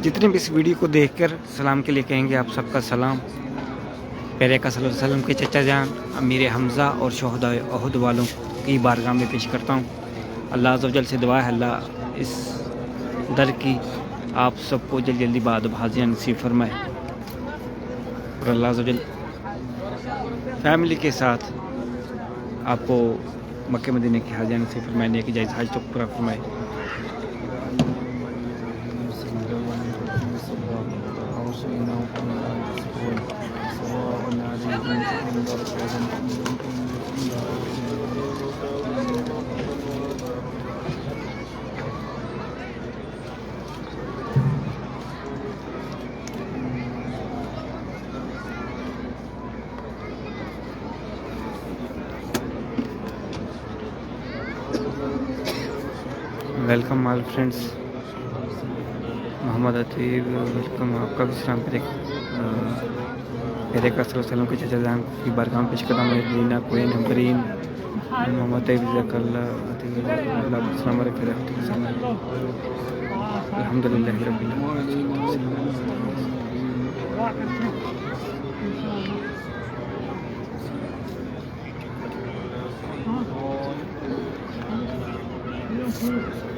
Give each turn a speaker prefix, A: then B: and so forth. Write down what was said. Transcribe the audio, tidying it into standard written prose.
A: जितने भी इस वीडियो को देखकर सलाम के लिए कहेंगे, आप सबका सलाम प्यारे का सल्लल्लाहु अलैहि वसल्लम के चचा जान अमीर हमज़ा और शहदाए अहद वालों की बारगाह में पेश करता हूँ। अल्लाह अज़्ज़ व जल से दुआ है, अल्लाह इस दर की आप सबको जल्दी जल्दी बाद हाजियाँ नसीब फरमाए और अल्लाह अज़्ज़ व जल फैमिली के साथ आपको मक्के मदीने की हाजियाँ नसीब फरमाए, नेक जायज़ हज तक पूरा फरमाए। Welcome all friends, Mohammad Ateeb welcome, आपका भी सलाम प्यारे का सल्लल्लाहु के चचा जान की बारगाह में पेश करता हूँ। रीना कोइन हमरीन मोहम्मद अतीब अल्हम्दुलिल्लाह रब्बिल आलमीन।